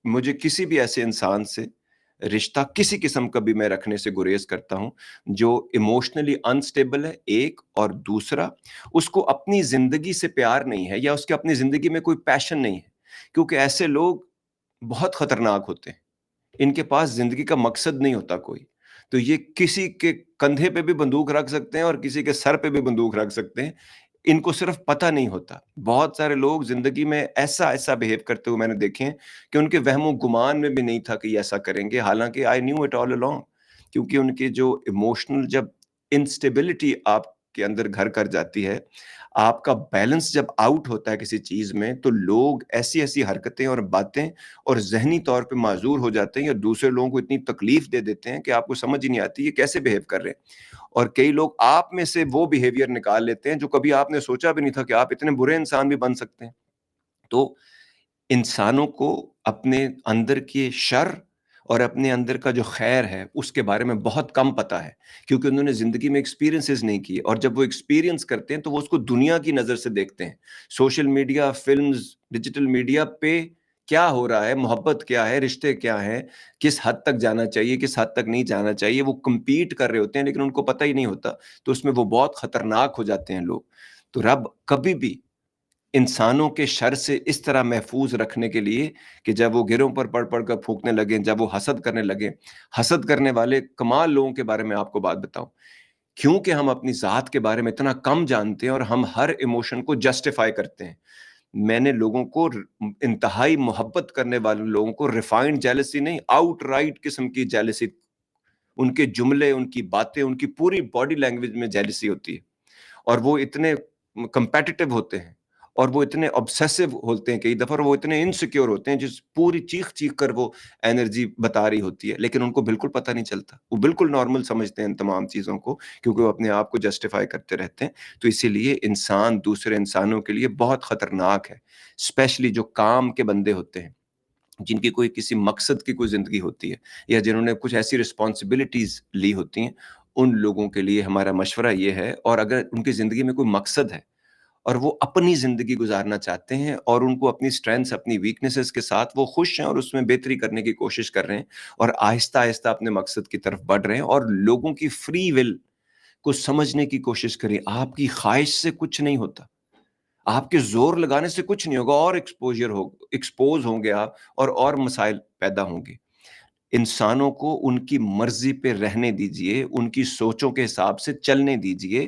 مجھے کسی بھی ایسے انسان سے رشتہ کسی قسم کا بھی میں رکھنے سے گریز کرتا ہوں جو ایموشنلی انسٹیبل ہے، ایک، اور دوسرا اس کو اپنی زندگی سے پیار نہیں ہے یا اس کے اپنی زندگی میں کوئی پیشن نہیں ہے، کیونکہ ایسے لوگ بہت خطرناک ہوتے ہیں۔ ان کے پاس زندگی کا مقصد نہیں ہوتا کوئی، تو یہ کسی کے کندھے پہ بھی بندوق رکھ سکتے ہیں اور کسی کے سر پہ بھی بندوق رکھ سکتے ہیں، ان کو صرف پتہ نہیں ہوتا۔ بہت سارے لوگ زندگی میں ایسا بہیو کرتے ہوئے میں نے دیکھے ہیں کہ ان کے وہم و گمان میں بھی نہیں تھا کہ یہ ایسا کریں گے، حالانکہ I knew it all along، کیونکہ ان کے جو ایموشنل جب انسٹیبلٹی آپ کے اندر گھر کر جاتی ہے، آپ کا بیلنس جب آؤٹ ہوتا ہے کسی چیز میں، تو لوگ ایسی حرکتیں اور باتیں اور ذہنی طور پہ معذور ہو جاتے ہیں یا دوسرے لوگوں کو اتنی تکلیف دے دیتے ہیں کہ آپ کو سمجھ ہی نہیں آتی یہ کیسے بہیو کر رہے ہیں۔ اور کئی لوگ آپ میں سے وہ بیہیویئر نکال لیتے ہیں جو کبھی آپ نے سوچا بھی نہیں تھا کہ آپ اتنے برے انسان بھی بن سکتے ہیں۔ تو انسانوں کو اپنے اندر کی شر اور اپنے اندر کا جو خیر ہے اس کے بارے میں بہت کم پتہ ہے، کیونکہ انہوں نے زندگی میں ایکسپیرینسز نہیں کیے، اور جب وہ ایکسپیرینس کرتے ہیں تو وہ اس کو دنیا کی نظر سے دیکھتے ہیں، social media, films, digital media پہ کیا ہو رہا ہے، محبت کیا ہے، رشتے کیا ہیں، کس حد تک جانا چاہیے، کس حد تک نہیں جانا چاہیے، وہ کمپیٹ کر رہے ہوتے ہیں لیکن ان کو پتہ ہی نہیں ہوتا، تو اس میں وہ بہت خطرناک ہو جاتے ہیں لوگ۔ تو رب کبھی بھی انسانوں کے شر سے اس طرح محفوظ رکھنے کے لیے کہ جب وہ گروں پر پڑھ کر پھونکنے لگیں، جب وہ حسد کرنے لگیں، حسد کرنے والے کمال لوگوں کے بارے میں آپ کو بات بتاؤں، کیونکہ ہم اپنی ذات کے بارے میں اتنا کم جانتے ہیں اور ہم ہر ایموشن کو جسٹیفائی کرتے ہیں۔ میں نے لوگوں کو انتہائی محبت کرنے والے لوگوں کو ریفائنڈ جیلسی نہیں، آؤٹ رائٹ قسم کی جیلسی، ان کے جملے، ان کی باتیں، ان کی پوری باڈی لینگویج میں جیلسی ہوتی ہے، اور وہ اتنے کمپیٹیٹو ہوتے ہیں اور وہ اتنے obsessive ہوتے ہیں، کئی دفعہ وہ اتنے انسیکیور ہوتے ہیں جس پوری چیخ کر وہ انرجی بتا رہی ہوتی ہے، لیکن ان کو بالکل پتہ نہیں چلتا، وہ بالکل نارمل سمجھتے ہیں ان تمام چیزوں کو، کیونکہ وہ اپنے آپ کو جسٹیفائی کرتے رہتے ہیں۔ تو اسی لیے انسان دوسرے انسانوں کے لیے بہت خطرناک ہے، اسپیشلی جو کام کے بندے ہوتے ہیں، جن کی کوئی کسی مقصد کی کوئی زندگی ہوتی ہے یا جنہوں نے کچھ ایسی رسپانسبلٹیز لی ہوتی ہیں، ان لوگوں کے لیے ہمارا مشورہ یہ ہے، اور اگر ان کی زندگی میں کوئی مقصد ہے اور وہ اپنی زندگی گزارنا چاہتے ہیں اور ان کو اپنی سٹرینث، اپنی ویکنیسز کے ساتھ وہ خوش ہیں اور اس میں بہتری کرنے کی کوشش کر رہے ہیں اور آہستہ اپنے مقصد کی طرف بڑھ رہے ہیں، اور لوگوں کی فری ول کو سمجھنے کی کوشش کریں۔ آپ کی خواہش سے کچھ نہیں ہوتا، آپ کے زور لگانے سے کچھ نہیں ہوگا، اور ایکسپوز ہوں گے آپ، اور مسائل پیدا ہوں گے۔ انسانوں کو ان کی مرضی پہ رہنے دیجئے، ان کی سوچوں کے حساب سے چلنے دیجئے،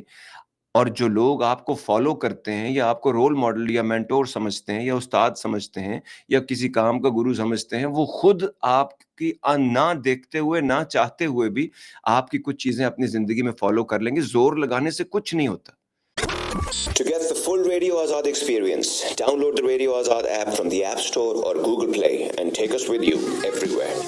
اور جو لوگ آپ کو فالو کرتے ہیں یا آپ کو رول ماڈل یا مینٹور سمجھتے ہیں یا استاد سمجھتے ہیں یا کسی کام کا گرو سمجھتے ہیں، وہ خود آپ کی نہ دیکھتے ہوئے، نہ چاہتے ہوئے بھی آپ کی کچھ چیزیں اپنی زندگی میں فالو کر لیں گے۔ زور لگانے سے کچھ نہیں ہوتا۔ To get the full Radio Azad experience, download the Radio Azad app from the App Store or Google Play and take us with you everywhere.